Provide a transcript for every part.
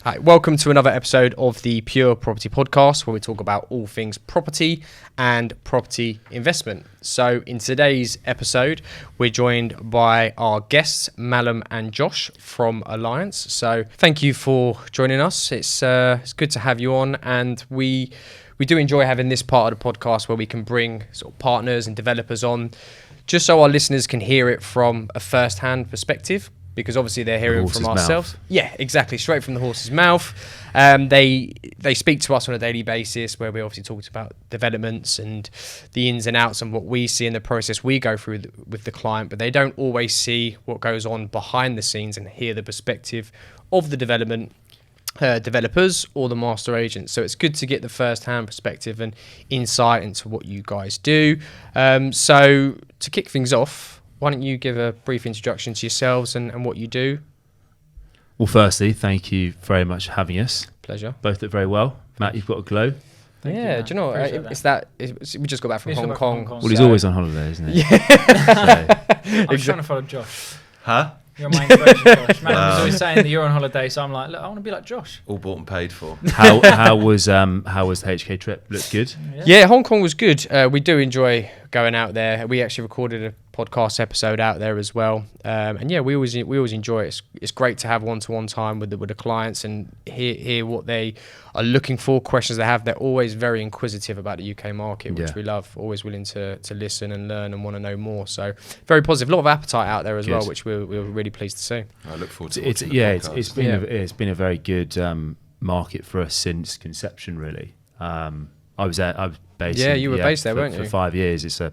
Hi, welcome to another episode of the Pure Property Podcast, where we talk about all things property and property investment. So in today's episode, we're joined by our guests, Mallam and Josh from Alliance. So thank you for joining us. It's good to have you on, and we do enjoy having this part of the podcast where we can bring sort of partners and developers on, just so our listeners can hear it from a first-hand perspective. Because obviously they're hearing from ourselves. Mouth. Yeah, exactly. Straight from the horse's mouth. They speak to us on a daily basis, where we obviously talk about developments and the ins and outs and what we see in the process we go through with the client. But they don't always see what goes on behind the scenes and hear the perspective of the developers or the master agents. So it's good to get the first-hand perspective and insight into what you guys do. So to kick things off, why don't you give a brief introduction to yourselves and what you do? Well, firstly, thank you very much for having us. Pleasure. Both look very well. Matt, you've got a glow. Thank you, do you know what? We just got back from Hong Kong. Well, he's always on holiday, isn't he? Yeah. I was trying to follow Josh. Huh? You're my inspiration, Josh. Man was always saying that you're on holiday, so I'm like, look, I want to be like Josh. All bought and paid for. How was the HK trip? Looked good? Yeah, Hong Kong was good. We do enjoy going out there. We actually recorded a podcast episode out there as well. And yeah, we always enjoy it. It's great to have one-to-one time with the clients and hear what they are looking for, questions they have. They're always very inquisitive about the UK market, which we love. Always willing to listen and learn and want to know more. So very positive. A lot of appetite out there as well, which we're really pleased to see. I look forward to watching the podcast. It's been a very good market for us since conception, really. I was based. Yeah, you were based there, weren't you? For 5 years. It's a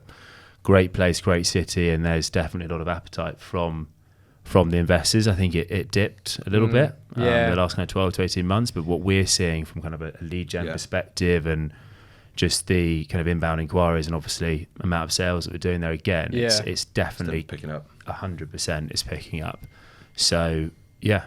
great place, great city, and there's definitely a lot of appetite from the investors. I think it dipped a little bit the last kind of 12 to 18 months, but what we're seeing from kind of a lead gen perspective and just the kind of inbound inquiries and obviously amount of sales that we're doing there again, it's definitely picking up. 100% is picking up. So yeah,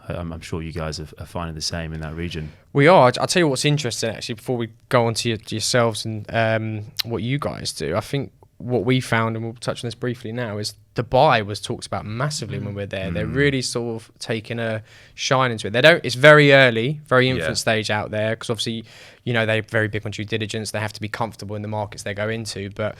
I'm sure you guys are finding the same in that region. We are. I'll tell you what's interesting actually before we go on to yourselves and what you guys do. I think what we found, and we'll touch on this briefly now, is Dubai was talked about massively when we're there. They're really sort of taking a shine into it. It's very early, very infant stage out there, because obviously, they're very big on due diligence. They have to be comfortable in the markets they go into. But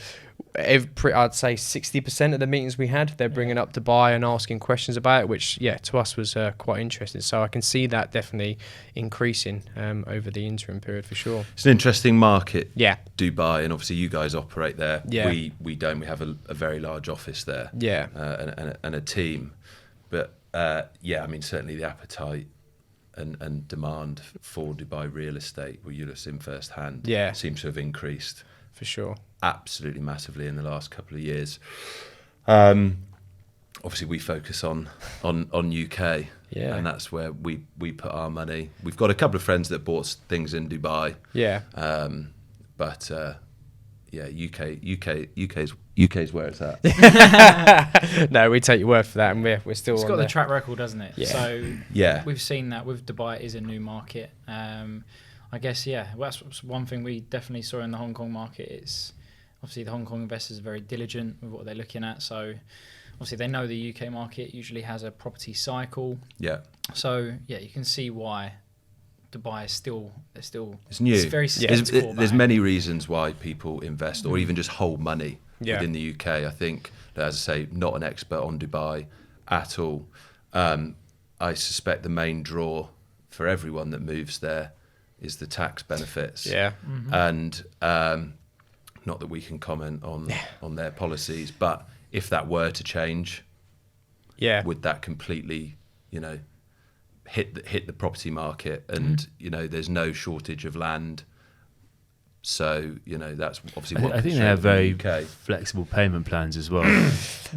I'd say 60% of the meetings we had, they're bringing up Dubai and asking questions about it, which, to us was quite interesting. So I can see that definitely increasing over the interim period for sure. It's an interesting market, Dubai, and obviously you guys operate there. Yeah. We don't. We have a very large office there. Yeah. And a team. But certainly the appetite and demand for Dubai real estate, where you'll have seen firsthand, seems to have increased. For sure. Absolutely massively in the last couple of years. Obviously we focus on UK, and that's where we put our money. We've got a couple of friends that bought things in Dubai. Yeah. UK's where it's at. No, we take your word for that, and we're still. It's on got there. the track record, doesn't it? Yeah. So we've seen that with Dubai. It is a new market. I guess that's one thing we definitely saw in the Hong Kong market. It's obviously the Hong Kong investors are very diligent with what they're looking at. So obviously they know the UK market usually has a property cycle. Yeah. So you can see why Dubai is still it's new. It's very skeptical. There's many reasons why people invest or even just hold money within the UK. I think, as I say, not an expert on Dubai at all. I suspect the main draw for everyone that moves there is the tax benefits. Yeah. Mm-hmm. And not that we can comment on their policies, but if that were to change, would that completely, hit the property market? And there's no shortage of land, so that's obviously what I think they have very flexible payment plans as well.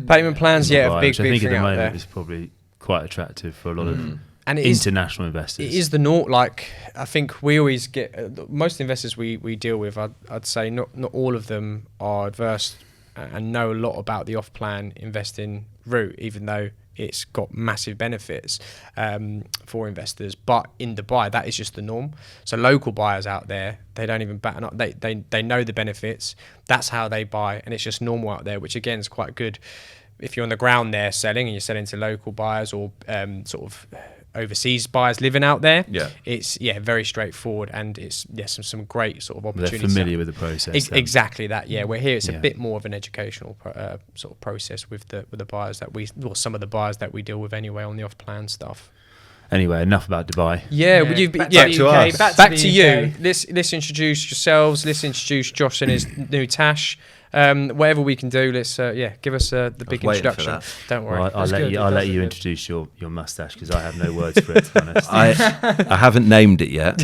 Payment plans, Dubai, big which I think thing at the out moment there. is probably quite attractive for a lot of and international investors. It is the norm. Like, I think we always get most investors we deal with. I'd say not all of them are adverse and know a lot about the off-plan investing route, even though it's got massive benefits for investors. But in Dubai, that is just the norm. So local buyers out there, they don't even batten up. They know the benefits. That's how they buy, and it's just normal out there, which again is quite good. If you're on the ground there selling and you're selling to local buyers or sort of overseas buyers living out there. Yeah, it's very straightforward, and it's some great sort of opportunities. They're familiar with the process. Exactly that. Yeah, we're here. It's a bit more of an educational sort of process with the buyers some of the buyers that we deal with anyway on the off-plan stuff. Anyway, enough about Dubai. Back to you. Let's introduce yourselves. Let's introduce Josh and his new Tash. Whatever we can do, let's give us the big introduction. Don't worry. Well, I'll let you introduce your mustache, because I have no words for it, to be honest. I haven't named it yet.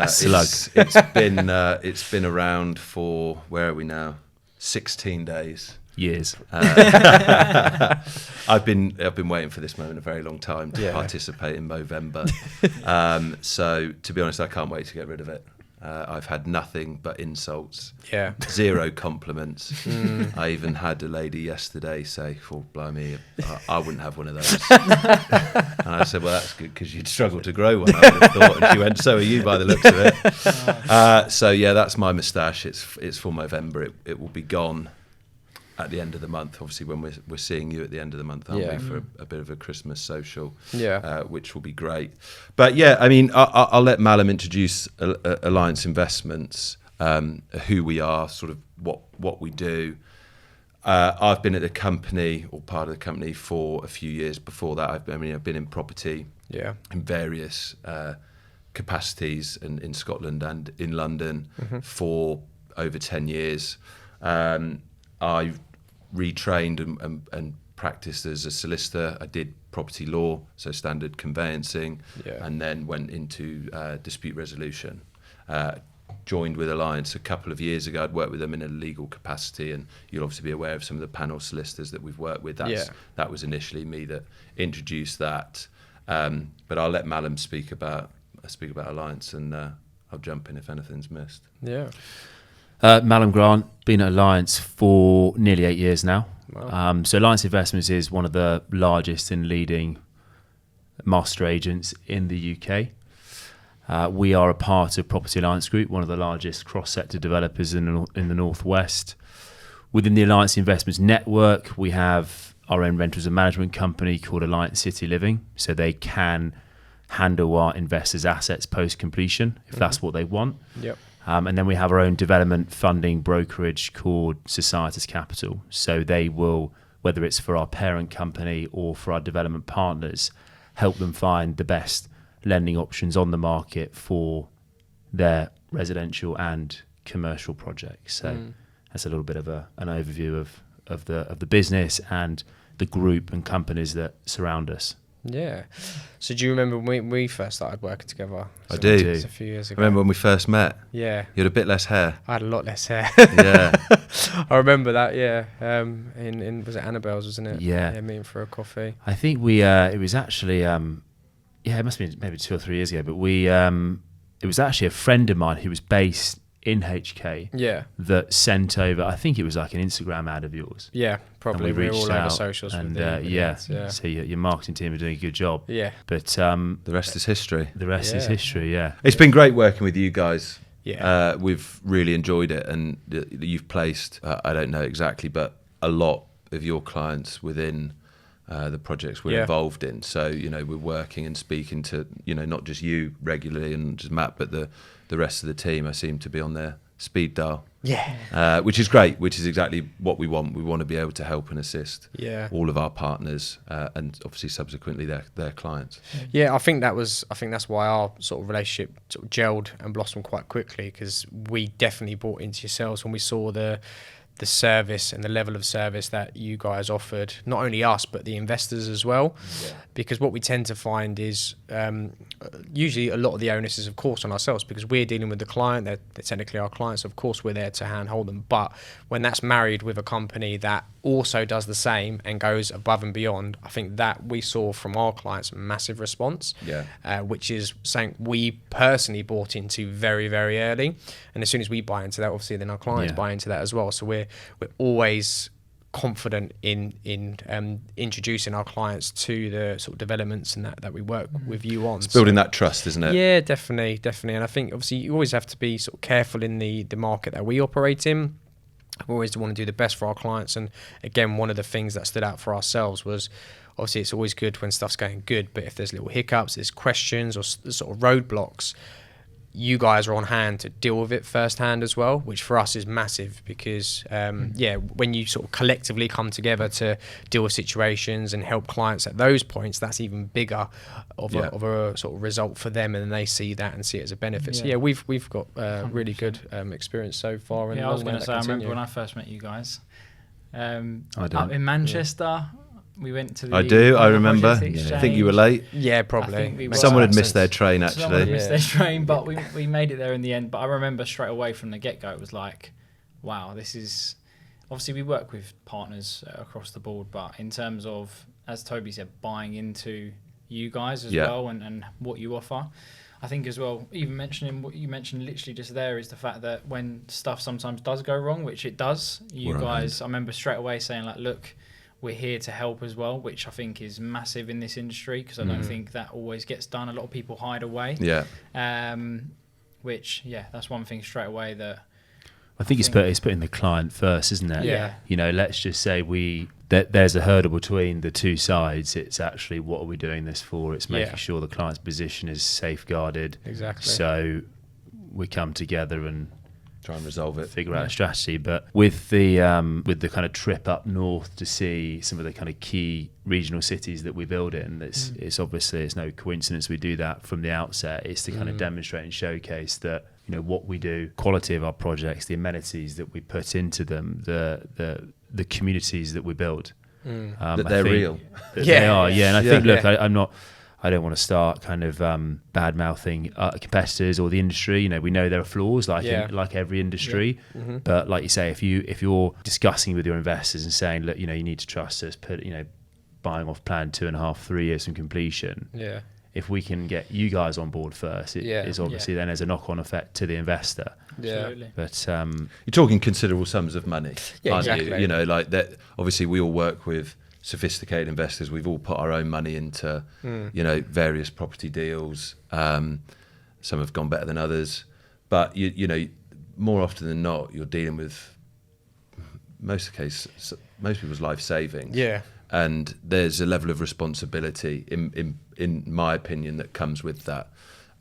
Slug. It's been around for, where are we now? 16 days. Years. I've been waiting for this moment a very long time to participate in Movember. So to be honest, I can't wait to get rid of it. I've had nothing but insults. Yeah. Zero compliments. I even had a lady yesterday say, "Oh, blimey, I wouldn't have one of those." And I said, "Well, that's good, because you'd struggle to grow one, I would have thought." And she went, "So are you, by the looks of it." So yeah, that's my moustache. It's for Movember. It will be gone at the end of the month, obviously, when we're seeing you at the end of the month, aren't we, for a bit of a Christmas social, which will be great. But yeah, I mean, I'll let Mallam introduce Alliance Investments, who we are, sort of what we do. I've been at the company, or part of the company, for a few years. Before that, I've been in property in various capacities in Scotland and in London for over 10 years. I retrained and practiced as a solicitor. I did property law, so standard conveyancing, and then went into dispute resolution. Joined with Alliance a couple of years ago. I'd worked with them in a legal capacity, and you'll obviously be aware of some of the panel solicitors that we've worked with. That was initially me that introduced that. But I'll let Mallam speak about Alliance, and I'll jump in if anything's missed. Yeah. Mallam Grant, been at Alliance for nearly 8 years now. Wow. So Alliance Investments is one of the largest and leading master agents in the UK. We are a part of Property Alliance Group, one of the largest cross-sector developers in the Northwest. Within the Alliance Investments network, we have our own rentals and management company called Alliance City Living, so they can handle our investors' assets post-completion if that's what they want. Yep. And then we have our own development funding brokerage called Societas Capital. So they will, whether it's for our parent company or for our development partners, help them find the best lending options on the market for their residential and commercial projects. So that's a little bit of an overview of the business and the group and companies that surround us. Yeah. So do you remember when we first started working together? I do. It was a few years ago. Remember when we first met? Yeah. You had a bit less hair. I had a lot less hair. Yeah. I remember that, in was it Annabelle's, wasn't it? Yeah. Meeting for a coffee. I think we, it was actually, it must have been maybe 2 or 3 years ago, but it was actually a friend of mine who was based in HK that sent over, I think it was like an Instagram ad of yours. Yeah, probably. We We're all out over socials. and so your marketing team are doing a good job. Yeah. But the rest is history. The rest is history, It's been great working with you guys. Yeah. We've really enjoyed it, and you've placed, I don't know exactly, but a lot of your clients within the projects we're involved in. So, we're working and speaking to, not just you regularly and just Matt, but the rest of the team. I seem to be on their speed dial. Yeah. Which is great, which is exactly what we want. We want to be able to help and assist all of our partners and obviously subsequently their clients. Yeah, I think that's why our sort of relationship sort of gelled and blossomed quite quickly, because we definitely bought into yourselves when we saw the service and the level of service that you guys offered, not only us but the investors as well. Because what we tend to find is usually a lot of the onus is of course on ourselves, because we're dealing with the client. They're technically our clients, of course we're there to handhold them, but when that's married with a company that also does the same and goes above and beyond, I think that we saw from our clients a massive response, which is something we personally bought into very, very early. And as soon as we buy into that, obviously then our clients buy into that as well. So we're always confident in introducing our clients to the sort of developments and that we work with you on. It's building that trust, isn't it? Yeah, definitely. And I think obviously you always have to be sort of careful in the market that we operate in. We always want to do the best for our clients. And again, one of the things that stood out for ourselves was obviously it's always good when stuff's going good, but if there's little hiccups, there's questions or sort of roadblocks, you guys are on hand to deal with it firsthand as well, which for us is massive because, when you sort of collectively come together to deal with situations and help clients at those points, that's even bigger of a sort of result for them, and then they see that and see it as a benefit. So we've got really good experience so far. And I was going to say, I remember when I first met you guys up in Manchester. We went to the... I remember. I think you were late. Yeah, probably. Someone had missed their train, actually. Someone had missed their train, but we made it there in the end. But I remember straight away from the get-go, it was like, wow, this is... Obviously, we work with partners across the board, but in terms of, as Toby said, buying into you guys as well and what you offer, I think as well, even mentioning what you mentioned literally just there, is the fact that when stuff sometimes does go wrong, which it does, you guys, I remember straight away saying, like, look, we're here to help as well, which I think is massive in this industry because I don't think that always gets done. A lot of people hide away. Yeah. Which, that's one thing straight away that I think it's putting the client first, isn't it? Yeah. You know, let's just say there's a hurdle between the two sides. It's actually, what are we doing this for? It's making sure the client's position is safeguarded. Exactly. So we come together and try and resolve it, figure out a strategy. But with the kind of trip up north to see some of the kind of key regional cities that we build in, it's obviously, it's no coincidence we do that from the outset. It's to kind of demonstrate and showcase that, you know, what we do, quality of our projects, the amenities that we put into them, the communities that we build, that they're real. They are, and I think, look, I don't want to start kind of bad mouthing competitors or the industry. You know, we know there are flaws like every industry, but like you say, if you're discussing with your investors and saying, look, you know, you need to trust us, buying off plan 2.5, 3 years from completion. Yeah. If we can get you guys on board first, it is obviously then there's a knock-on effect to the investor. Yeah. Absolutely. But you're talking considerable sums of money, aren't exactly. you? You know, like that. Obviously, we all work with sophisticated investors. We've all put our own money into, you know, various property deals. Some have gone better than others, but you know, more often than not, you're dealing with most people's life savings. Yeah. And there's a level of responsibility, in my opinion, that comes with that.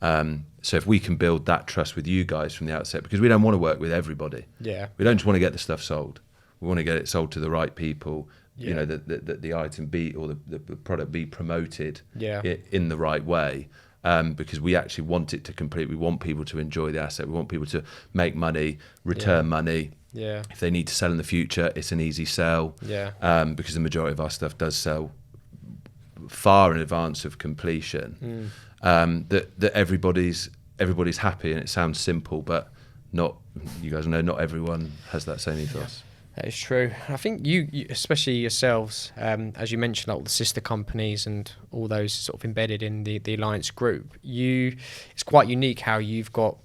So if we can build that trust with you guys from the outset, because we don't want to work with everybody. Yeah. We don't just want to get the stuff sold. We want to get it sold to the right people. You know, that the item be, or the product be promoted in the right way. Because we actually want it to complete. We want people to enjoy the asset. We want people to make money, return money. Yeah. If they need to sell in the future, it's an easy sell. Yeah. Because the majority of our stuff does sell far in advance of completion. That everybody's happy, and it sounds simple, but not. You guys know not everyone has that same ethos. That is true. I think you especially yourselves, as you mentioned, all the sister companies and all those sort of embedded in the Alliance group, it's quite unique how you've got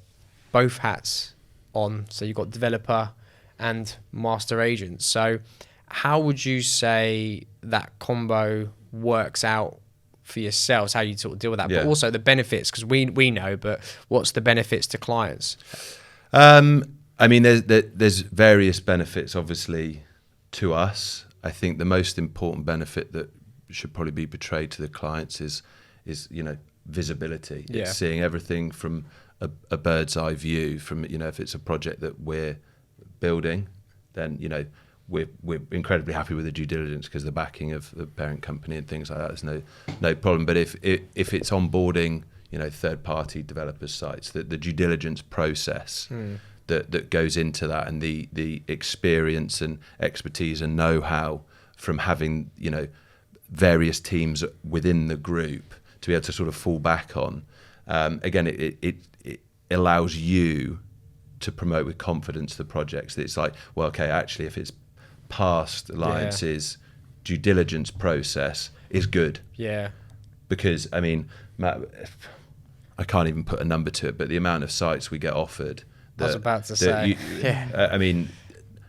both hats on. So you've got developer and master agent. So how would you say that combo works out for yourselves, how you sort of deal with that, but also the benefits, because we know, but what's the benefits to clients? I mean, there's various benefits, obviously, to us. I think the most important benefit that should probably be portrayed to the clients is you know, visibility. Yeah. It's seeing everything from a bird's eye view. From, you know, if it's a project that we're building, then, you know, we're incredibly happy with the due diligence because the backing of the parent company and things like that is no problem. But if it's onboarding, you know, third party developers' sites, the due diligence process. That goes into that, and the experience and expertise and know-how from having, you know, various teams within the group to be able to sort of fall back on. Again, it allows you to promote with confidence the projects. It's like, well, okay, actually, if it's past Alliance's due diligence process is good. Yeah. Because, I mean, Matt, I can't even put a number to it, but the amount of sites we get offered. I was about to say. I mean,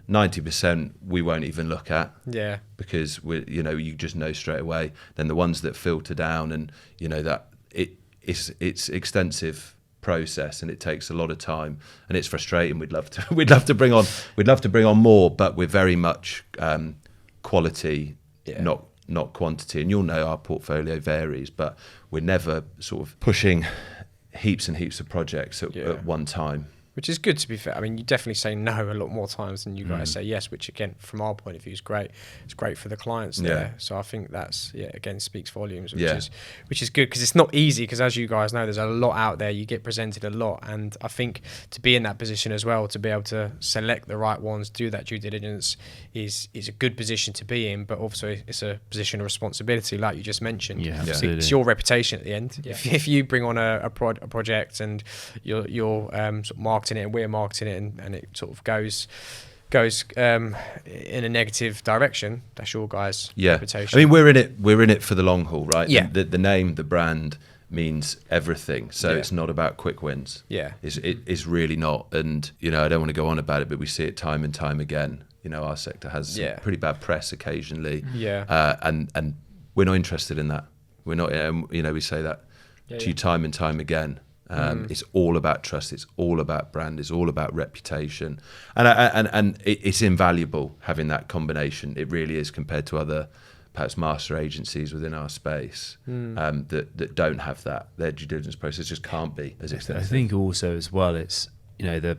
90% we won't even look at. Yeah. Because you just know straight away. Then the ones that filter down, and you know that it's extensive process, and it takes a lot of time, and it's frustrating. We'd love to bring on more, but we're very much quality, not not quantity. And you'll know our portfolio varies, but we're never sort of pushing heaps and heaps of projects at one time. Which is good, to be fair. I mean, you definitely say no a lot more times than you guys say yes, which again, from our point of view, is great. It's great for the clients there. So I think that's, again, speaks volumes, which is good, because it's not easy, because as you guys know, there's a lot out there. You get presented a lot. And I think to be in that position as well, to be able to select the right ones, do that due diligence is a good position to be in, but also it's a position of responsibility, like you just mentioned. Yeah, absolutely. It's your reputation at the end. Yeah. If you bring on a project and you're sort of marketing it and we're marketing it and it sort of goes in a negative direction, that's your guys' reputation. I mean, we're in it for the long haul, right? Yeah. The name, the brand means everything. So it's not about quick wins. Yeah. It's really not. And, I don't want to go on about it, but we see it time and time again. Our sector has some pretty bad press occasionally. Yeah. And we're not interested in that. We're not, we say that to you time and time again. It's all about trust. It's all about brand. It's all about reputation, and it's invaluable having that combination. It really is, compared to other perhaps master agencies within our space that don't have that. Their due diligence process just can't be as extensive. I think also as well, it's the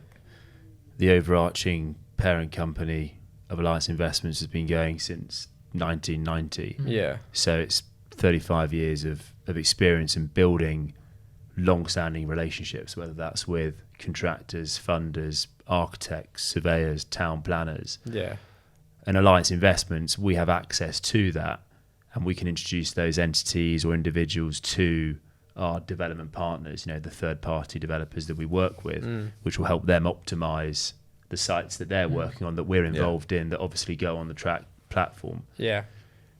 overarching parent company of Alliance Investments has been going since 1990. Yeah. So it's 35 years of experience in building long-standing relationships, whether that's with contractors, funders, architects, surveyors, town planners. Yeah. And Alliance Investments, we have access to that, and we can introduce those entities or individuals to our development partners, the third-party developers that we work with, which will help them optimise the sites that they're working on, that we're involved in, that obviously go on the track platform. Yeah.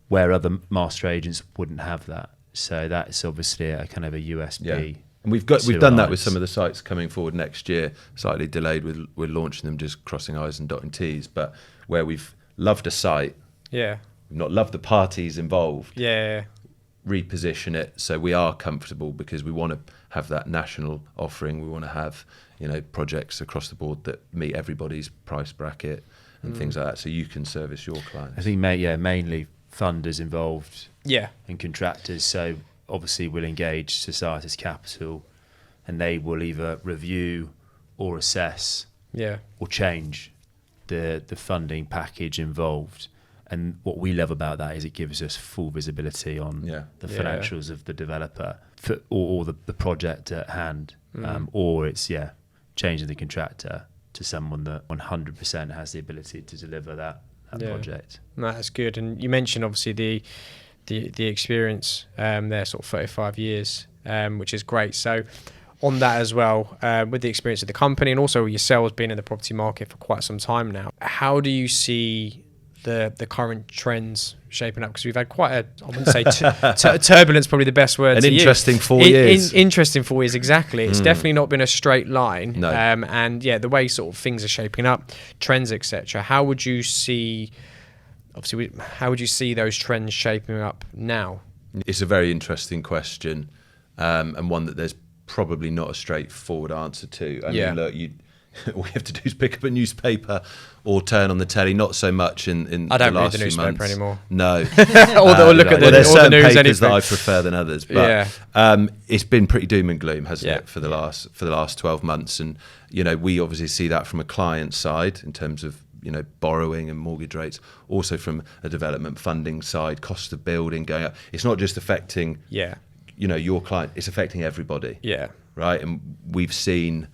Where other master agents wouldn't have that. So that's obviously a kind of a USP. Yeah. And we've done that with some of the sites coming forward next year, slightly delayed with launching them, just crossing I's and dotting T's, but where we've loved a site, we've not loved the parties involved, reposition it so we are comfortable, because we want to have that national offering. We want to have projects across the board that meet everybody's price bracket and things like that, so you can service your clients. I think mainly funders involved, and contractors. So obviously we'll engage Societas Capital, and they will either review or assess or change the funding package involved. And what we love about that is it gives us full visibility on the financials of the developer or the project at hand, or it's changing the contractor to someone that 100% has the ability to deliver that project. No, that's good. And you mentioned obviously the experience there, sort of 35 years, which is great. So on that as well, with the experience of the company and also yourselves being in the property market for quite some time now, how do you see the current trends shaping up? Because we've had quite a, I wouldn't say turbulence, probably the best word to use. Interesting 4 years. Interesting 4 years, exactly. It's definitely not been a straight line. No. And the way sort of things are shaping up, trends, etc. How would you see those trends shaping up now? It's a very interesting question, and one that there's probably not a straightforward answer to. I mean, look, all you have to do is pick up a newspaper or turn on the telly. Not so much in I don't the last read the few newspaper months anymore. No. or look at there's certain the news papers anything. that I prefer than others. But it's been pretty doom and gloom, hasn't it, for the last 12 months? And we obviously see that from a client side in terms of borrowing and mortgage rates, also from a development funding side, cost of building going up. It's not just affecting your client, it's affecting everybody. Yeah. Right. And we've seen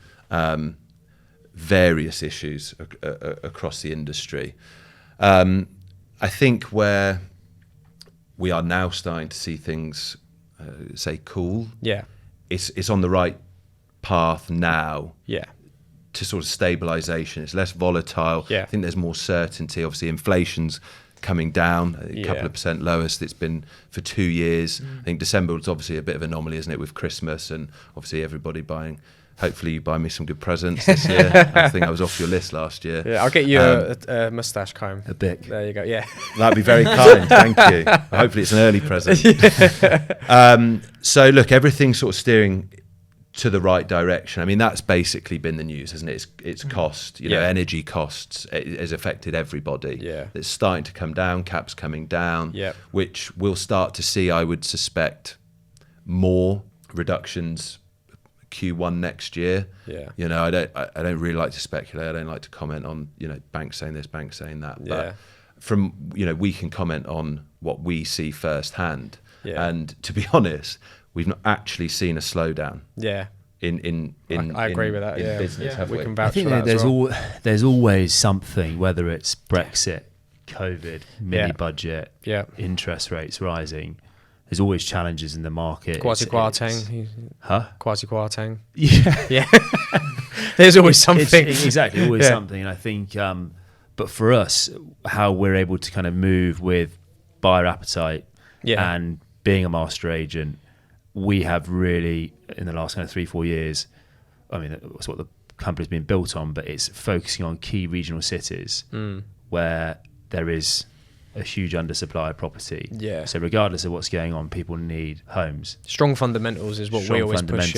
various issues across the industry. I think where we are now starting to see things cool. Yeah. It's on the right path now. Yeah. To sort of stabilisation. It's less volatile. Yeah. I think there's more certainty. Obviously, inflation's coming down, a couple of percent lowest it's been for 2 years. I think December was obviously a bit of an anomaly, isn't it, with Christmas and obviously everybody buying. Hopefully you buy me some good presents this year. I think I was off your list last year. Yeah, I'll get you a moustache comb. A bic. There you go, yeah. That'd be very kind, thank you. Hopefully it's an early present. So look, everything's sort of steering to the right direction. I mean, that's basically been the news, hasn't it? It's cost, energy costs. It has affected everybody. Yeah. It's starting to come down, caps coming down, Yeah. which we'll start to see, I would suspect, more reductions Q1 next year. Yeah. I don't really like to speculate. I don't like to comment on, banks saying this, banks saying that. But from, we can comment on what we see firsthand. Yeah. And to be honest, we've not actually seen a slowdown. Yeah. I agree with that. In business, have we? Can vouch I think for that there's always something, whether it's Brexit, COVID, mini budget, interest rates rising. There's always challenges in the market. Quasi-Kwarteng. Huh? Quasi-Kwarteng. Yeah. Yeah. There's always something. Exactly, always something. And I think, but for us, how we're able to kind of move with buyer appetite and being a master agent, we have really, in the last kind of 3-4 years, I mean, that's what the company's been built on, but it's focusing on key regional cities where there is a huge undersupply of property. Yeah. So regardless of what's going on, people need homes. Strong fundamentals is what we always push.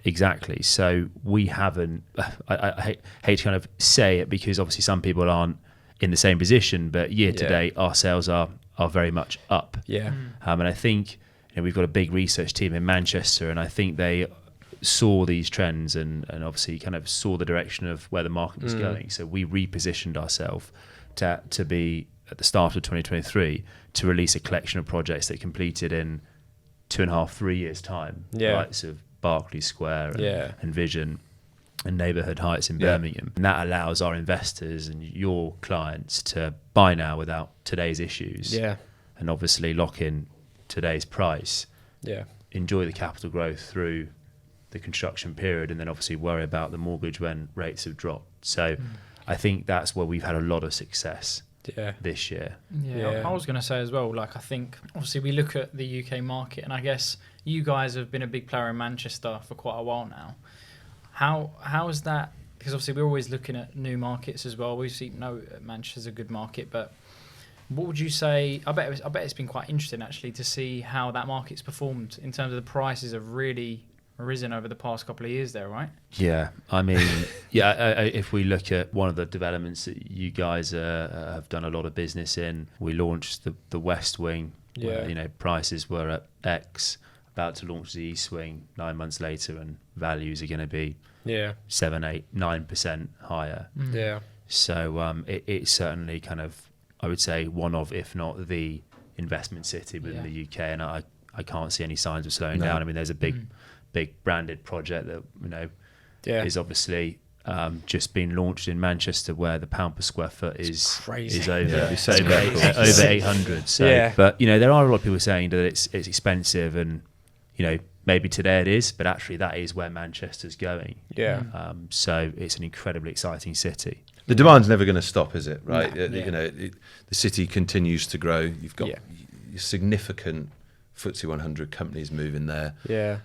Exactly. So we haven't. I hate to kind of say it because obviously some people aren't in the same position, but year to date our sales are very much up. Yeah. And I think we've got a big research team in Manchester, and I think they saw these trends and obviously kind of saw the direction of where the market was going. So we repositioned ourselves to be at the start of 2023 to release a collection of projects that completed in 2.5-3 years time. Right, so Berkeley Square and Vision and Neighbourhood Heights in Birmingham. And that allows our investors and your clients to buy now without today's issues. Yeah. And obviously lock in today's price. Yeah. Enjoy the capital growth through the construction period, and then obviously worry about the mortgage when rates have dropped. So I think that's where we've had a lot of success this year. I was going to say as well, like I think obviously we look at the UK market, and I guess you guys have been a big player in Manchester for quite a while now. How is that? Because obviously we're always looking at new markets as well. We Manchester's a good market, but what would you say? I bet it's been quite interesting actually to see how that market's performed in terms of the prices have really risen over the past couple of years there, right? Yeah, I mean, if we look at one of the developments that you guys have done a lot of business in, we launched the West Wing, where, prices were at X, about to launch the East Wing 9 months later, and values are going to be 7, 8, 9% higher. Yeah. So it's certainly kind of, I would say, one of, if not the investment city within the UK, and I can't see any signs of slowing down. I mean, there's a big branded project that is obviously just been launched in Manchester, where the pound per square foot is over 800. So, but there are a lot of people saying that it's expensive, and maybe today it is, but actually that is where Manchester's going. Yeah. So it's an incredibly exciting city. The demand's never going to stop, is it? Right. The city continues to grow. You've got significant FTSE 100 companies moving there. Yeah.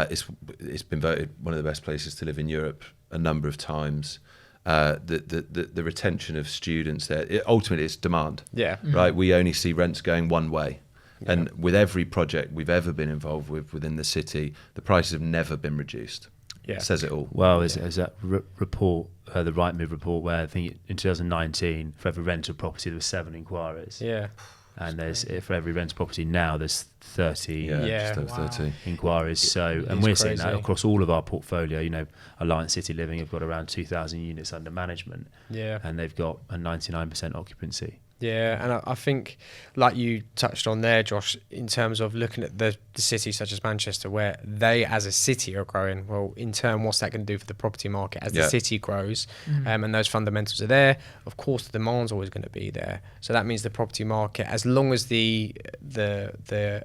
It's been voted one of the best places to live in Europe a number of times. The retention of students there, ultimately it's demand. Yeah. Right. We only see rents going one way. Yeah. And with every project we've ever been involved with within the city, the prices have never been reduced. Yeah. It says it all. Well, there's that report, the Rightmove report, where I think in 2019, for every rental property, there were 7 inquiries. Yeah. And for every rental property now, there's 30 just over 30 inquiries. So, and we're seeing that across all of our portfolio. Alliance City Living have got around 2,000 units under management. Yeah. And they've got a 99% occupancy. Yeah, and I think, like you touched on there, Josh, in terms of looking at the cities such as Manchester, where they as a city are growing, well, in turn, what's that going to do for the property market as the city grows? And those fundamentals are there. Of course, the demand's always going to be there. So that means the property market, as long as the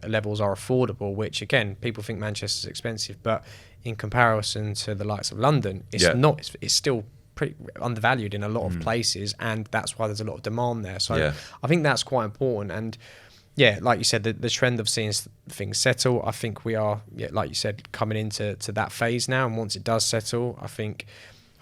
levels are affordable, which, again, people think Manchester's expensive, but in comparison to the likes of London, it's not. It's still pretty undervalued in a lot of places, and that's why there's a lot of demand there. So I think that's quite important. And like you said, the trend of seeing things settle, I think we are, like you said, coming into that phase now. And once it does settle, I think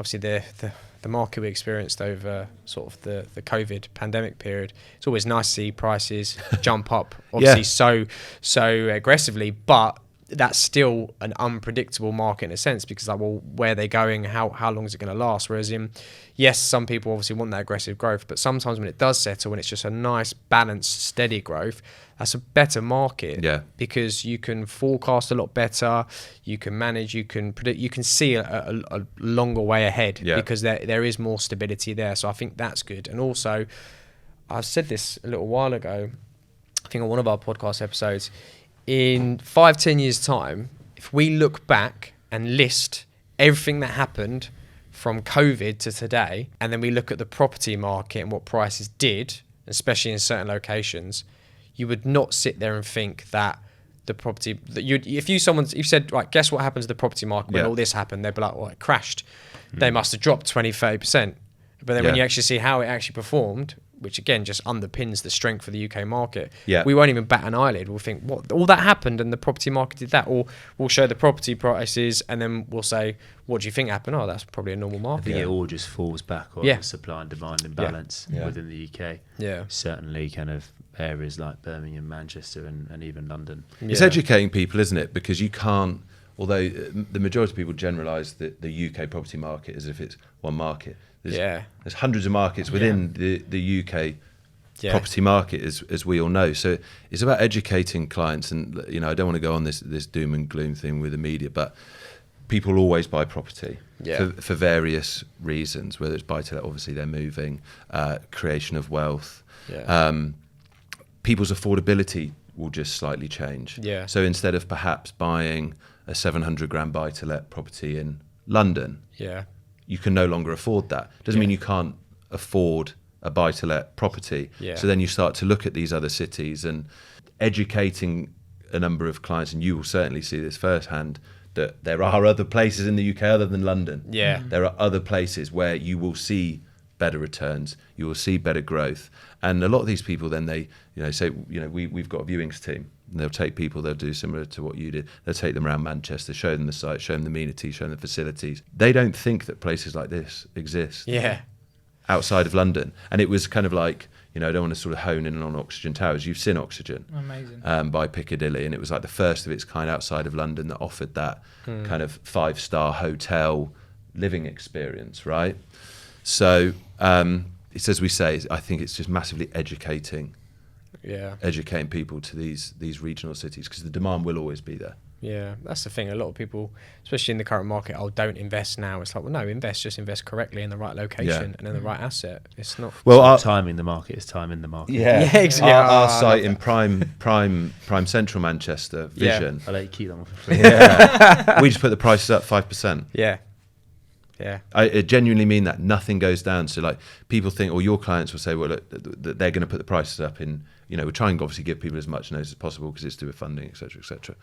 obviously the market we experienced over sort of the COVID pandemic period, it's always nice to see prices jump up obviously so aggressively, but that's still an unpredictable market in a sense, because like, well, where are they going? How long is it going to last? Whereas yes, some people obviously want that aggressive growth, but sometimes when it does settle, when it's just a nice, balanced, steady growth, that's a better market. Yeah. Because you can forecast a lot better, you can manage, you can predict, you can see a longer way ahead, because there is more stability there. So I think that's good. And also, I said this a little while ago, I think on one of our podcast episodes, in 5-10 years time, if we look back and list everything that happened from COVID to today, and then we look at the property market and what prices did, especially in certain locations, you would not sit there and think that the property that you said, right, guess what happened to the property market when all this happened, they'd be like, well, it crashed. They must have dropped 20-30%. But then when you actually see how it actually performed, which again just underpins the strength of the UK market, we won't even bat an eyelid. We'll think, what, all that happened and the property market did that? Or we'll show the property prices and then we'll say, what do you think happened? Oh, that's probably a normal market. I think it all just falls back on the supply and demand imbalance within the UK. Yeah. Certainly kind of areas like Birmingham, Manchester and even London. It's educating people, isn't it? Because you can't, although the majority of people generalise the UK property market as if it's one market. There's hundreds of markets within the UK property market, as we all know. So it's about educating clients, and I don't want to go on this doom and gloom thing with the media, but people always buy property for various reasons, whether it's buy-to-let, obviously they're moving, creation of wealth. People's affordability will just slightly change. So instead of perhaps buying a 700 grand buy-to-let property in London, you can no longer afford that. Doesn't mean you can't afford a buy-to-let property. So then you start to look at these other cities and educating a number of clients, and you will certainly see this firsthand, that there are other places in the UK other than London. There are other places where you will see better returns, you will see better growth. And a lot of these people then they say, we've got a viewings team. And they'll take people, they'll do similar to what you did. They'll take them around Manchester, show them the site, show them the amenities, show them the facilities. They don't think that places like this exist outside of London. And it was kind of like, I don't want to sort of hone in on Oxygen Towers. You've seen Oxygen. Amazing. By Piccadilly. And it was like the first of its kind outside of London that offered that kind of 5-star hotel living experience, right? So it's, as we say, I think it's just massively educating people to these regional cities, because the demand will always be there. That's the thing. A lot of people, especially in the current market, don't invest now. It's like, well, no, just invest correctly in the right location and in the right asset. It's not timing the market is timing the market. Exactly. Our site in prime central Manchester, Vision. I'll let you keep that one for free. We just put the prices up 5%. I genuinely mean that. Nothing goes down. So like people think, or your clients will say, well, look, they're going to put the prices up in, we try and obviously give people as much notice as possible because it's to do with funding, etc., etc.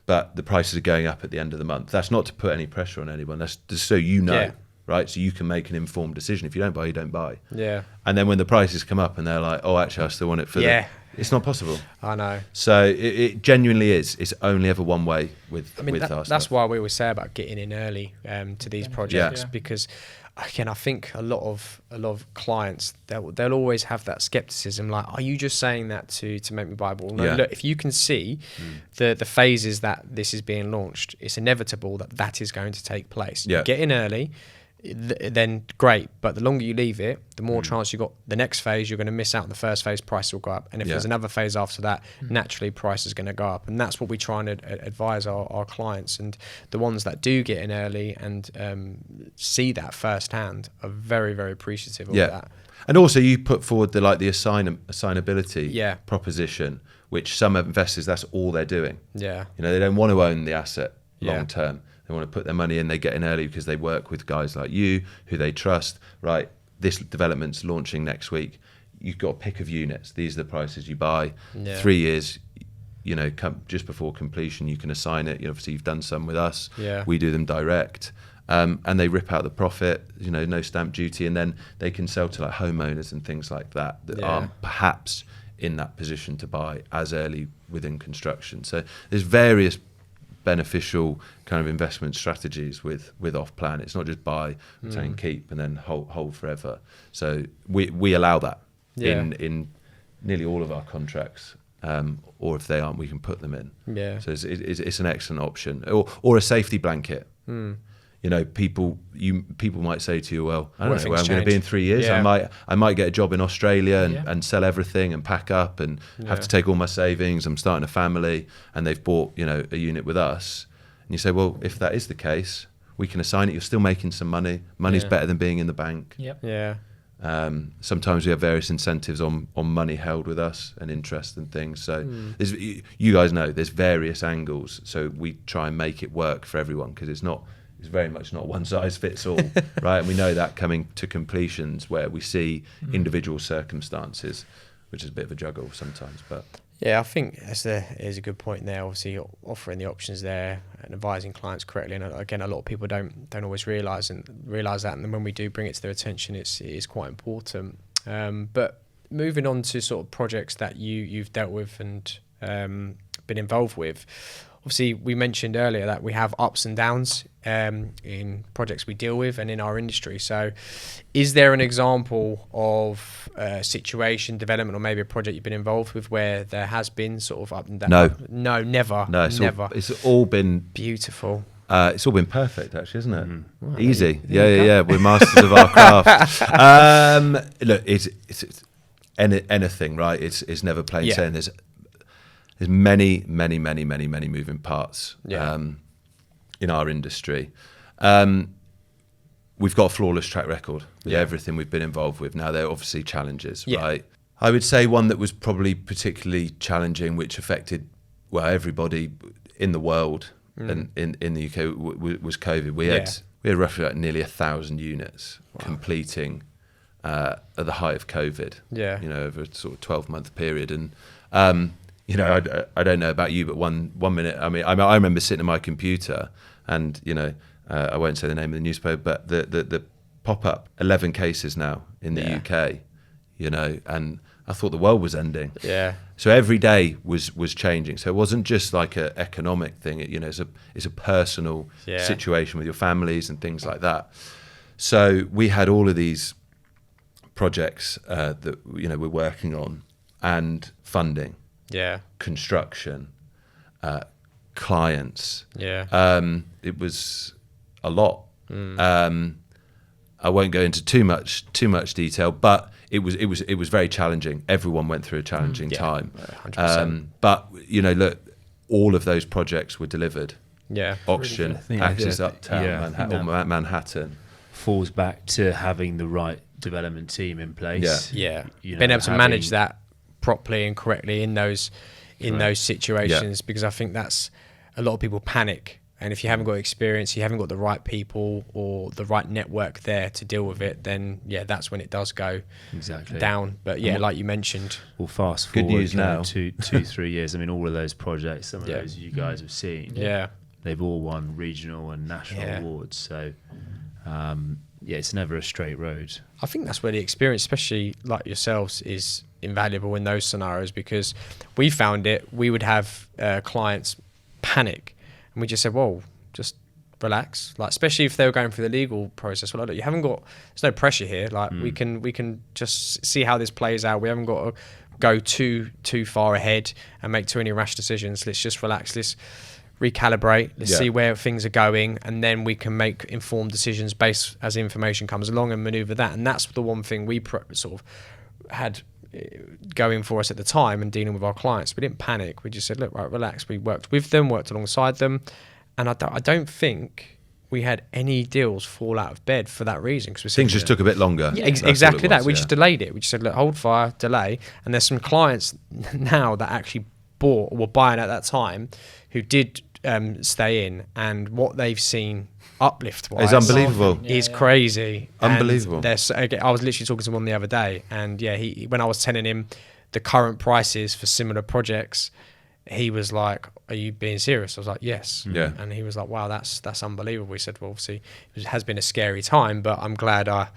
But the prices are going up at the end of the month. That's not to put any pressure on anyone. That's just so right? So you can make an informed decision. If you don't buy, you don't buy. And then when the prices come up and they're like, oh, actually, I still want it for it's not possible. I know. So it genuinely is. It's only ever one way with our that's stuff. why we always say about getting in early to these projects, because again, I think a lot of clients they'll always have that skepticism, like, are you just saying that to make me buy? Well, no, look, if you can see the phases that this is being launched, it's inevitable that is going to take place. Get in early, then great, but the longer you leave it, the more chance you got the next phase you're going to miss out on the first phase, price will go up, and if there's another phase after that, naturally price is going to go up. And that's what we try and advise our clients, and the ones that do get in early and see that firsthand are very, very appreciative of that. And also you put forward the assignability proposition, which some investors, that's all they're doing. They don't want to own the asset long term. They want to put their money in, they get in early because they work with guys like you who they trust. Right, this development's launching next week. You've got a pick of units. These are the prices you buy. 3 years, just before completion, you can assign it. Obviously, you've done some with us. We do them direct. And they rip out the profit, no stamp duty. And then they can sell to like homeowners and things like that aren't perhaps in that position to buy as early within construction. So there's various beneficial kind of investment strategies with off plan. It's not just buy, retain, keep, and then hold forever. So we allow that in nearly all of our contracts. or if they aren't, we can put them in. Yeah. So it's an excellent option, or a safety blanket. You know, people might say to you, well, I don't know where I'm going to be in 3 years. Yeah. I might get a job in Australia and sell everything and pack up and have to take all my savings. I'm starting a family, and they've bought, you know, a unit with us. And you say, well, if that is the case, we can assign it. You're still making some money. Money's better than being in the bank. Yep. Yeah. Sometimes we have various incentives on money held with us and interest and things. So you guys know there's various angles. So we try and make it work for everyone, because it's very much not one size fits all, right? And we know that coming to completions where we see individual circumstances, which is a bit of a juggle sometimes. But yeah, I think is a good point there. Obviously, offering the options there and advising clients correctly. And again, a lot of people don't always realise that. And then when we do bring it to their attention, it is quite important. But moving on to sort of projects that you've dealt with and been involved with. Obviously, we mentioned earlier that we have ups and downs in projects we deal with and in our industry. So is there an example of a situation, development, or maybe a project you've been involved with where there has been sort of up and down? No, never. No, never. It's all been beautiful. It's all been perfect, actually, isn't it? Well, easy. Yeah. We're masters of our craft. Look, it's anything, right? It's never plain sailing. There's many moving parts in our industry. We've got a flawless track record with everything we've been involved with. Now, there are obviously challenges, right? I would say one that was probably particularly challenging, which affected, well, everybody in the world and in the UK, was COVID. We had roughly like nearly 1,000 units completing at the height of COVID, you know, over a sort of 12-month period. And, you know, I don't know about you, but one minute, I mean, I remember sitting at my computer and, you know, I won't say the name of the newspaper, but the pop-up, 11 cases now in the UK, you know, and I thought the world was ending. Yeah. So every day was changing. So it wasn't just like an economic thing, you know, it's a personal situation with your families and things like that. So we had all of these projects that, you know, we're working on, and funding. Construction, clients. It was a lot. I won't go into too much detail, but it was very challenging. Everyone went through a challenging time. 100%. But you know, look, all of those projects were delivered. Oxygen, Axis Uptown, Manhattan. Falls back to having the right development team in place. You know, being able to manage that properly and correctly in those situations, because I think that's a lot of people panic, and if you haven't got experience, you haven't got the right people or the right network there to deal with it, then that's when it does go down. But like you mentioned, well, fast forward, good news now, 2-3 years. I mean, all of those projects, some of those you guys have seen, they've all won regional and national awards. So it's never a straight road. I think that's where the experience, especially like yourselves, is invaluable in those scenarios, because we found we would have clients panic, and we just said, well, just relax, like, especially if they were going through the legal process. Well, look, you haven't got, there's no pressure here, like we can just see how this plays out. We haven't got to go too far ahead and make too many rash decisions. Let's just relax, let's recalibrate, let's see where things are going, and then we can make informed decisions based as information comes along and maneuver that. And that's the one thing we sort of had going for us at the time and dealing with our clients. We didn't panic. We just said, look, right, relax. We worked with them, worked alongside them, and I don't think we had any deals fall out of bed for that reason, because things just took a bit longer. Exactly that. We just delayed it. We just said, look, hold fire, delay. And there's some clients now that actually bought or were buying at that time who did stay in, and what they've seen uplift-wise, it's unbelievable. Is crazy. Unbelievable. I was literally talking to one the other day, and he when I was telling him the current prices for similar projects, he was like, "Are you being serious?" I was like, "Yes." And he was like, "Wow, that's unbelievable." We said, "Well, obviously, it has been a scary time, but I'm glad I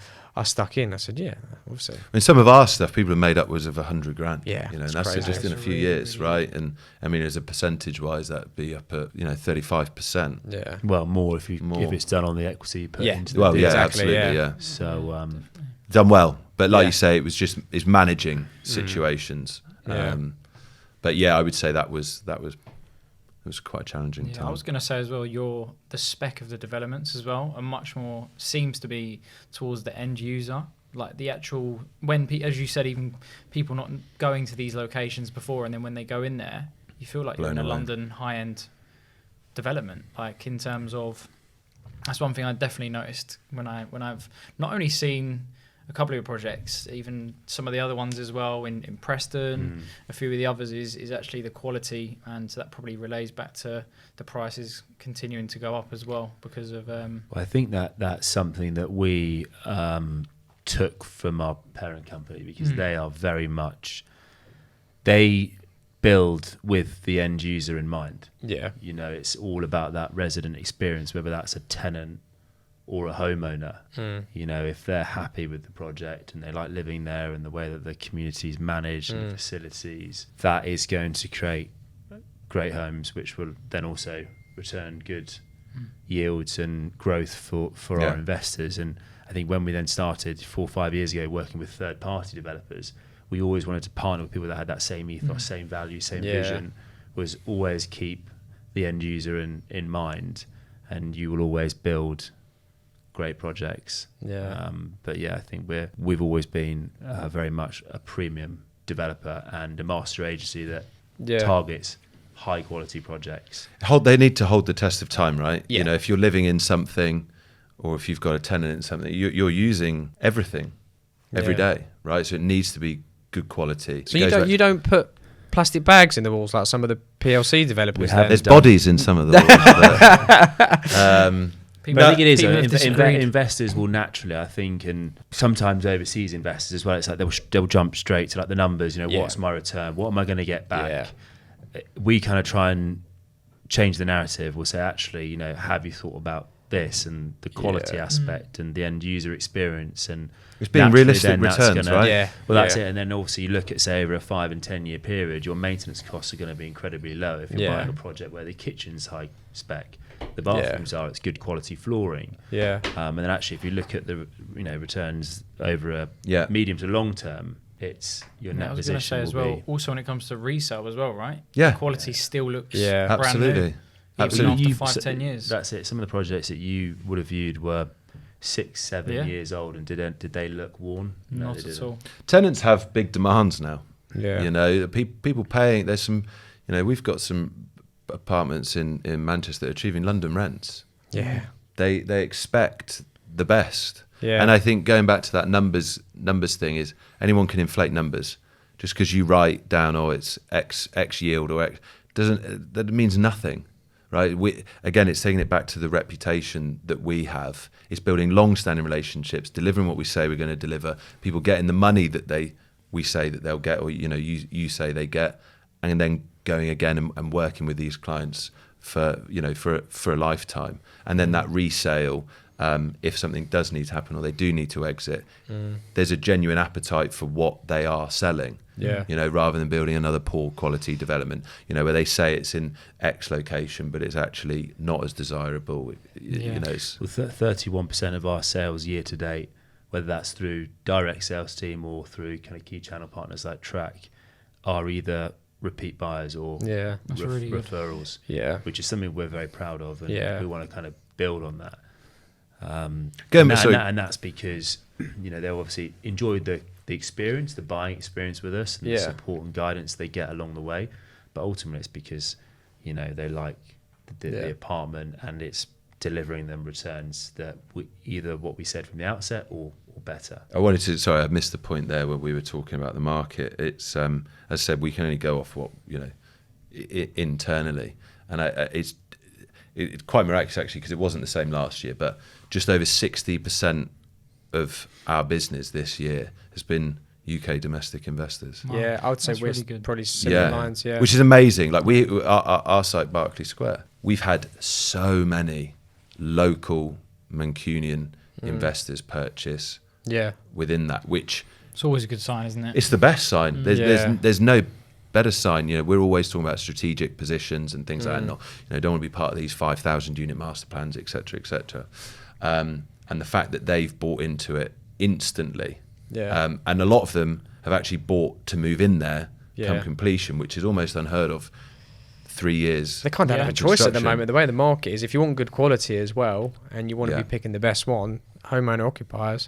stuck in." I said, "Yeah, we'll see." I mean, some of our stuff people have made upwards of 100 grand. Yeah, you know, and that's crazy. Just in a few years, right? And I mean, as a percentage-wise, that'd be up at 35%. Yeah, well, more if it's done on the equity you put into the well, deal. Absolutely. So done well, but like you say, it's managing situations. But yeah, I would say that was quite a challenging time. I was going to say as well, the spec of the developments as well are much more, seems to be towards the end user. Like the actual, as you said, even people not going to these locations before, and then when they go in there, you feel like you're in a London high-end development. Like in terms of, that's one thing I definitely noticed when I've not only seen a couple of your projects, even some of the other ones as well in Preston, a few of the others is actually the quality, and so that probably relays back to the prices continuing to go up as well because of. Well, I think that's something that we took from our parent company, because they are very much, they build with the end user in mind. Yeah, it's all about that resident experience, whether that's a tenant or a homeowner. If they're happy with the project and they like living there and the way that the community is managed and the facilities, that is going to create great homes, which will then also return good yields and growth for our investors. And I think when we then started 4 or 5 years ago working with third-party developers, we always wanted to partner with people that had that same ethos, same value, same vision, was always keep the end user in mind, and you will always build great projects. But I think we've always been very much a premium developer and a master agency that targets high quality projects. They need to hold the test of time, right? If you're living in something, or if you've got a tenant in something, you're using everything every day, right? So it needs to be good quality. So you don't put plastic bags in the walls like some of the PLC developers. There's bodies in some of the walls. But I think it is. Investors will naturally, I think, and sometimes overseas investors as well, it's like they'll jump straight to like the numbers. What's my return? What am I going to get back? We kind of try and change the narrative. We'll say, actually, have you thought about this and the quality aspect and the end user experience, and it's being realistic returns, right? That's it. And then also you look at, say, over a 5 and 10 year period, your maintenance costs are going to be incredibly low if you're buying a project where the kitchen's high spec, the bathrooms it's good quality flooring, and then actually if you look at the returns over a medium to long term, it's your net position. I was going to say as well, also when it comes to resale as well, right? The quality still looks absolutely. Absolutely. After 5-10 years. That's it. Some of the projects that you would have viewed were 6-7 years old, and did they look worn? No, not at all. Tenants have big demands now. People paying. There's some. We've got some apartments in Manchester that are achieving London rents. They expect the best. And I think going back to that numbers thing is, anyone can inflate numbers. Just because you write down, it's X yield or X, that means nothing. Right. Again, it's taking it back to the reputation that we have. It's building long-standing relationships, delivering what we say we're going to deliver. People getting the money that we say that they'll get, or you say they get, and then going again and working with these clients for a lifetime. And then that resale, if something does need to happen or they do need to exit, there's a genuine appetite for what they are selling. Rather than building another poor quality development, where they say it's in X location, but it's actually not as desirable. 31% of our sales year to date, whether that's through direct sales team or through kind of key channel partners like Track, are either repeat buyers or really referrals. Which is something we're very proud of, and we want to kind of build on that. And that's because they obviously enjoyed the experience, the buying experience with us, and the support and guidance they get along the way. But ultimately, it's because they like the apartment, and it's delivering them returns that either what we said from the outset or better. I missed the point there where we were talking about the market. It's as I said, we can only go off what internally, and it's quite miraculous actually, because it wasn't the same last year, but just over 60% of our business this year has been UK domestic investors. Wow. I would say we're really probably similar lines. Which is amazing. Like our site, Berkeley Square, we've had so many local Mancunian investors purchase within that, which it's always a good sign, isn't it? It's the best sign. There's no better sign. We're always talking about strategic positions and things like that. Not, don't want to be part of these 5,000 unit master plans, etc., etc. And the fact that they've bought into it instantly, and a lot of them have actually bought to move in there come completion, which is almost unheard of. 3 years. They kind of have a choice at the moment. The way the market is, if you want good quality as well, and you want to be picking the best one, homeowner occupiers.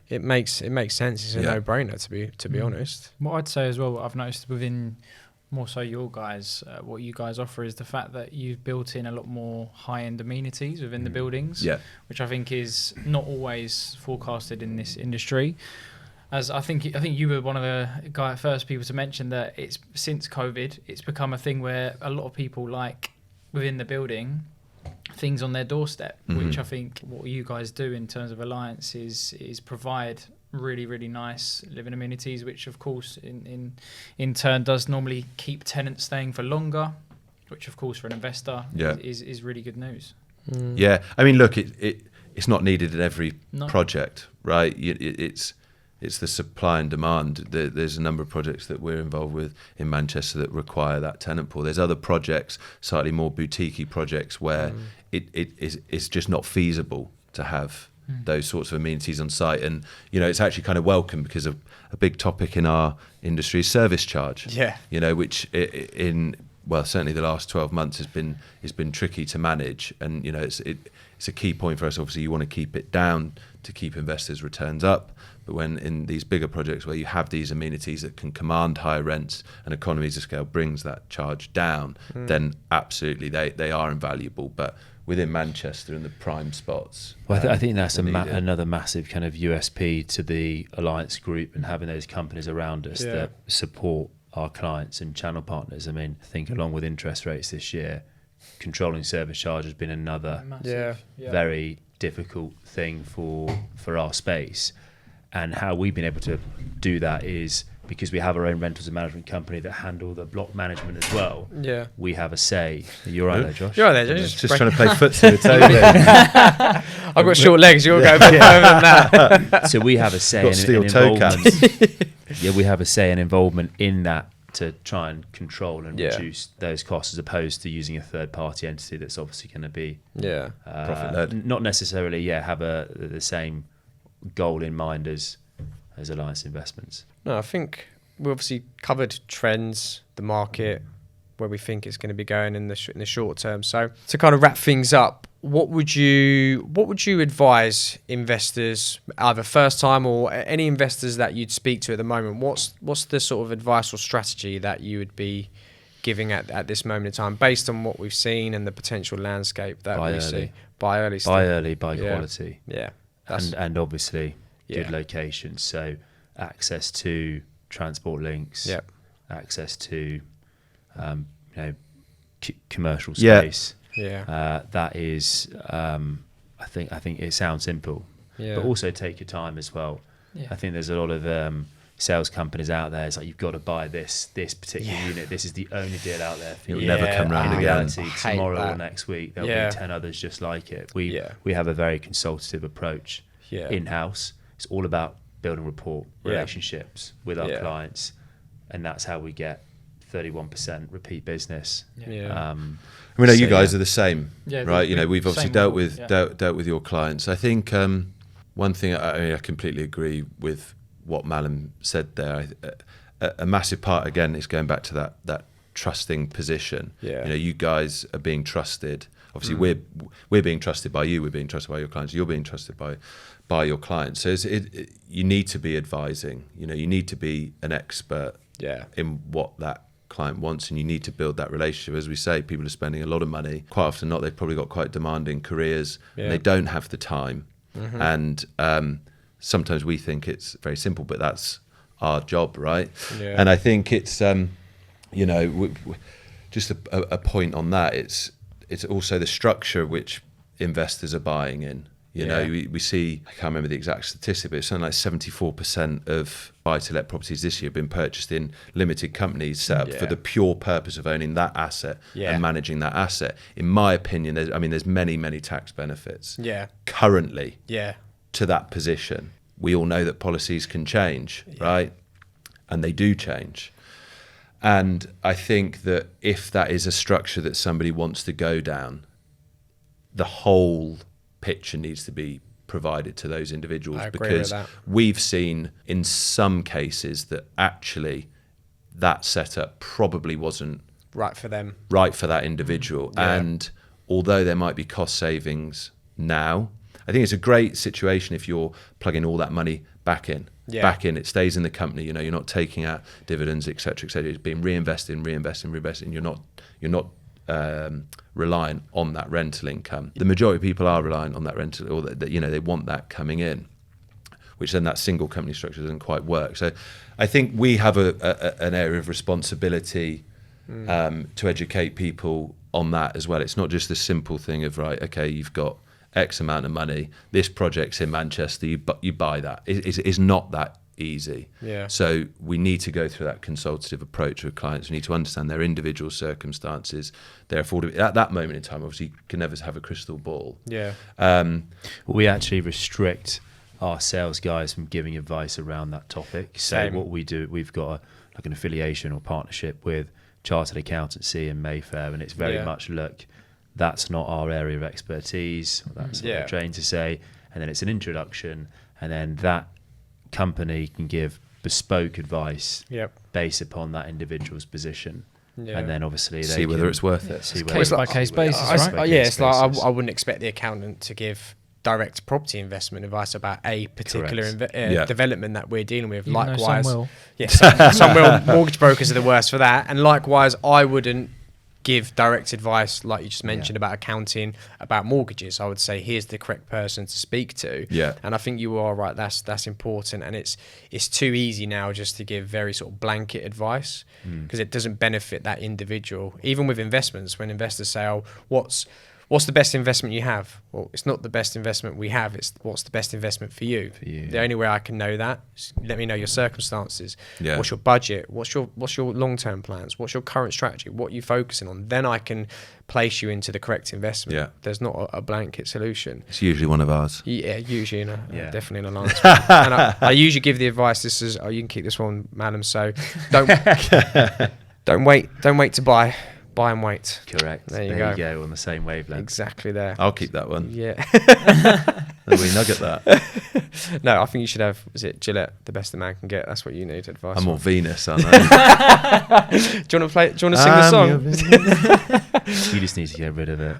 It makes sense. It's a no-brainer to be honest. What I'd say as well, what I've noticed within more so your guys, what you guys offer is the fact that you've built in a lot more high-end amenities within the buildings, which I think is not always forecasted in this industry. As I think you were one of the first people to mention that it's since COVID, it's become a thing where a lot of people like within the building things on their doorstep, which I think what you guys do in terms of Alliance is provide really, really nice living amenities, which of course in turn does normally keep tenants staying for longer, which of course for an investor is really good news. Yeah, I mean, look, it's not needed in every project, right? It's the supply and demand. There's a number of projects that we're involved with in Manchester that require that tenant pool. There's other projects, slightly more boutique-y projects, where it's just not feasible to have those sorts of amenities on site. And, it's actually kind of welcome because a big topic in our industry is service charge. Which certainly the last 12 months has been tricky to manage. And, it's a key point for us. Obviously, you want to keep it down to keep investors' returns up. But when in these bigger projects where you have these amenities that can command higher rents and economies of scale brings that charge down, then absolutely they are invaluable. But within Manchester and the prime spots, I think that's another massive kind of USP to the Alliance Group and having those companies around us that support our clients and channel partners. I mean, I think along with interest rates this year, controlling service charge has been another very difficult thing for our space. And how we've been able to do that is because we have our own rentals and management company that handle the block management as well. We have a say. You're right there, Josh. You're right there, Josh. Just trying to play foot to the table. I've got short legs. You'll go a bit further than that. So we have a say in involvement. We have a say and involvement in that to try and control and reduce those costs, as opposed to using a third-party entity that's obviously going to be profit-led. Not necessarily have the same goal in mind as Alliance Investments. No, I think we obviously covered trends, the market, where we think it's going to be going in the short term. So to kind of wrap things up, what would you advise investors, either first time or any investors that you'd speak to at the moment? What's the sort of advice or strategy that you would be giving at this moment in time, based on what we've seen and the potential landscape that we see? Buy early, buy quality. Yeah. And obviously good locations, so access to transport links, access to commercial space. That is I think it sounds simple, but also take your time as well. I think there's a lot of sales companies out there. It's like, you've got to buy this particular unit. This is the only deal out there for you. It'll never come round again. Reality, tomorrow or next week there'll be 10 others just like it. We have a very consultative approach in-house. It's all about building rapport, relationships with our clients, and that's how we get 31% repeat business. I mean, you guys are the same, right? We've obviously dealt with your clients. I think one thing, I completely agree with what Mallam said there. A massive part, again, is going back to that trusting position. You guys are being trusted. Obviously, we're being trusted by you. We're being trusted by your clients. You're being trusted by your clients. So you need to be advising. You need to be an expert in what that client wants, and you need to build that relationship. As we say, people are spending a lot of money. Quite often not. They've probably got quite demanding careers, and they don't have the time. And sometimes we think it's very simple, but that's our job, right? And I think it's just a point on that. It's also the structure which investors are buying in. We see, I can't remember the exact statistic, but it's something like 74% of buy-to-let properties this year have been purchased in limited companies set up for the pure purpose of owning that asset and managing that asset. In my opinion, there's many, many tax benefits currently to that position. We all know that policies can change, right? And they do change. And I think that if that is a structure that somebody wants to go down, the whole picture needs to be provided to those individuals, because we've seen in some cases that actually that setup probably wasn't right for them, right for that individual. And although there might be cost savings now, I think it's a great situation if you're plugging all that money back in. It stays in the company. You're not taking out dividends, etc., etc. It's being reinvested. You're not reliant on that rental income. The majority of people are reliant on that rental, or that they want that coming in, which then that single company structure doesn't quite work. So I think we have an area of responsibility to educate people on that as well. It's not just the simple thing of, right, okay, you've got X amount of money, this project's in Manchester, you buy that. It's not that easy. So we need to go through that consultative approach with clients. We need to understand their individual circumstances, their affordability. At that moment in time, obviously, you can never have a crystal ball. We actually restrict our sales guys from giving advice around that topic. So what we do, we've got like an affiliation or partnership with Chartered Accountancy in Mayfair, and it's very much, look, that's not our area of expertise, that's what we're trained to say, and then it's an introduction, and then that company can give bespoke advice based upon that individual's position. And then obviously they see whether it's worth it. Case by case basis, right? It's like I wouldn't expect the accountant to give direct property investment advice about a particular development that we're dealing with. Even likewise, some will. Some will. Mortgage brokers are the worst for that, and likewise, I wouldn't give direct advice like you just mentioned about accounting, about mortgages. I would say here's the correct person to speak to. And I think you are right. That's important, and it's too easy now just to give very sort of blanket advice because it doesn't benefit that individual. Even with investments, when investors say, "Oh, what's the best investment you have?" Well, it's not the best investment we have. It's what's the best investment for you. The only way I can know that is let me know your circumstances. What's your budget? What's your long-term plans? What's your current strategy? What are you focusing on? Then I can place you into the correct investment. There's not a blanket solution. It's usually one of ours. Usually definitely an alliance. And I usually give the advice. This is you can keep this one, Mallam. So don't wait to buy. Buy and wait. Correct. There you go. On the same wavelength. Exactly there. I'll keep that one. Yeah. We nugget that. No, I think you should have, is it Gillette, the best a man can get? That's what you need advice. I'm more Venus, aren't I? Do you want to sing the song? You just need to get rid of it.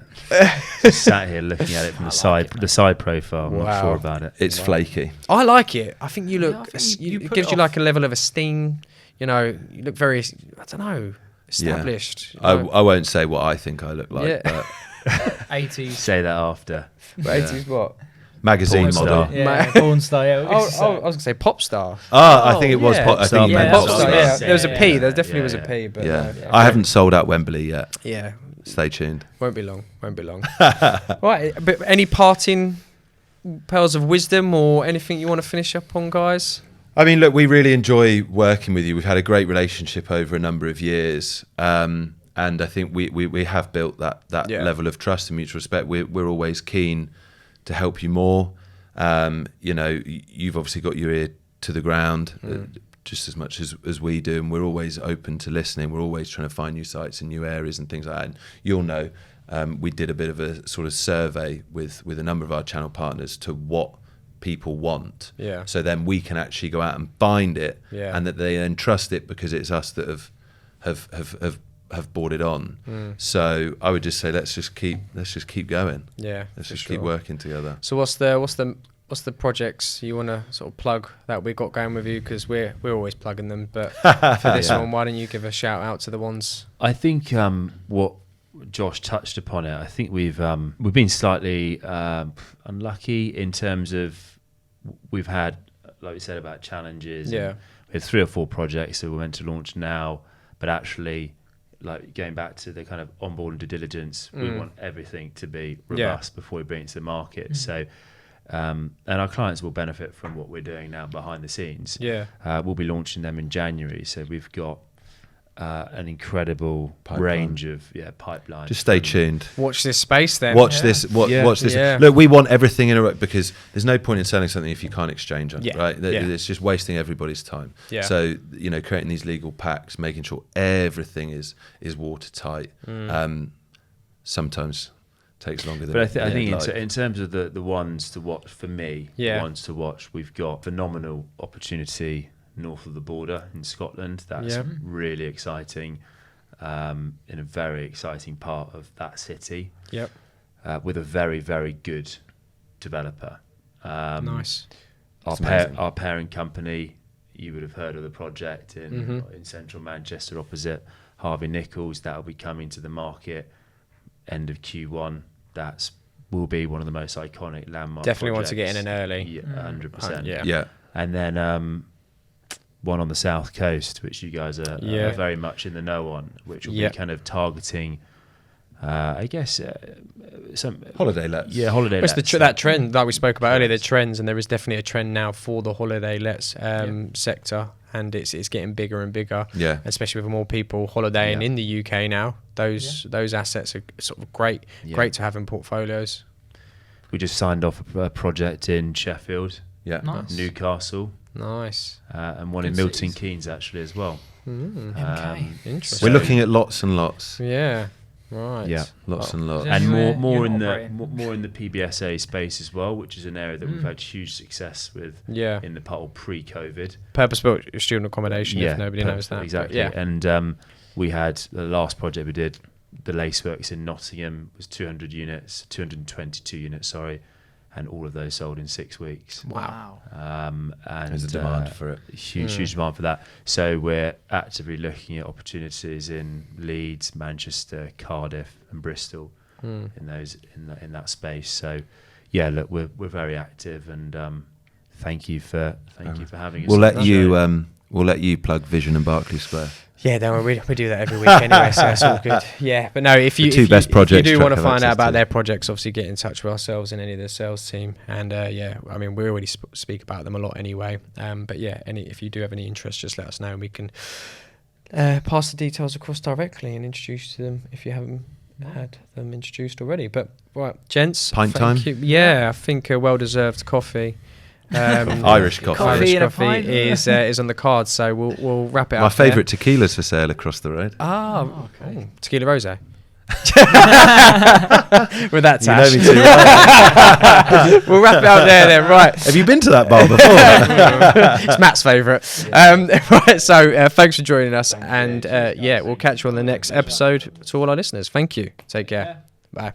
Just sat here looking at it from the side profile. I'm not sure about it. It's flaky. I like it. I think you look, it gives you like a level of esteem. You look very, I don't know, established. I won't say what I think I look like. But 80s. Say that after. But 80s what? Magazine Porn model. star. Yeah, porn star. Yeah. I was going to say pop star. I think it was pop. I think you meant pop pop star. star. Yeah, there was a P. There definitely was a P. But I haven't sold out Wembley yet. Yeah. Stay tuned. Won't be long. Right. But any parting pearls of wisdom or anything you want to finish up on, guys? I mean, look, we really enjoy working with you. We've had a great relationship over a number of years. And I think we have built that level of trust and mutual respect. We're always keen to help you more. You've obviously got your ear to the ground just as much as we do, and we're always open to listening. We're always trying to find new sites and new areas and things like that. And you'll know, we did a bit of a sort of survey with a number of our channel partners to what people want. So then we can actually go out and find it, and that they then trust it because it's us that have brought it on. So I would just say let's just keep going. Let's just keep working together. So what's the projects you want to sort of plug that we got going with you, because we're always plugging them, but for this one, why don't you give a shout out to the ones? I think what Josh touched upon it. I think we've been slightly unlucky in terms of we've had, like we said, about challenges. We had 3 or 4 projects that we're meant to launch now, but actually, like going back to the kind of onboard due diligence, we want everything to be robust before we bring it to the market. So, and our clients will benefit from what we're doing now behind the scenes. We'll be launching them in January. So we've got an incredible range of pipeline. Just stay tuned. Watch this space then. Watch this. Watch this. Look, we want everything in a row, because there's no point in selling something if you can't exchange on it, right? It's just wasting everybody's time. So creating these legal packs, making sure everything is watertight, sometimes takes longer than. But I think in terms of the ones to watch for me, the ones to watch, we've got phenomenal opportunity north of the border in Scotland. That's really exciting, in a very exciting part of that city. Yep. With a very, very good developer. Nice. Our parent company, you would have heard of the project in central Manchester opposite Harvey Nichols. That will be coming to the market end of Q1. Will be one of the most iconic landmark Definitely projects. want to get in early. Yeah, 100%. Yeah. And then one on the south coast, which you guys are very much in the know on, which will be kind of targeting, I guess, some holiday lets. Yeah, holiday lets. That trend that we spoke about earlier, the trends, and there is definitely a trend now for the holiday lets sector, and it's getting bigger and bigger. Yeah, especially with more people holidaying in the UK now. Those assets are sort of great to have in portfolios. We just signed off a project in Sheffield, Nice. Newcastle, nice, and one in Milton Keynes actually as well. Interesting. We're looking at lots and lots. Yeah. Right. Yeah, lots and lots, and more in the PBSA space as well, which is an area that we've had huge success with. Yeah. In the pre-COVID. Purpose-built student accommodation. If nobody knows that. Exactly. And we had the last project we did, the Laceworks in Nottingham, was 222 units. Sorry. And all of those sold in 6 weeks. Wow. And there's a demand for it. Huge demand for that. So we're actively looking at opportunities in Leeds, Manchester, Cardiff, and Bristol in that space. So look, we're very active, and thank you for having us. We'll let you plug Vision and Berkeley Square. Yeah, don't worry, we do that every week anyway, so it's all good. Yeah, but no, if you do want to find out about their projects, obviously get in touch with ourselves and any of the sales team. And I mean, we already speak about them a lot anyway. But if you do have any interest, just let us know, and we can pass the details across directly and introduce you to them if you haven't had them introduced already. But right, gents, pint time. Yeah, I think a well-deserved coffee. Irish coffee is on the card, so we'll wrap it up. My favourite tequila's for sale across the road. Okay. Tequila Rosé. With that, Tash. You know me too well. We'll wrap it up there then. Right. Have you been to that bar before? It's Matt's favourite. Right. So thanks for joining us, and we'll catch you on the next episode. To all our listeners, thank you. Take care. Bye.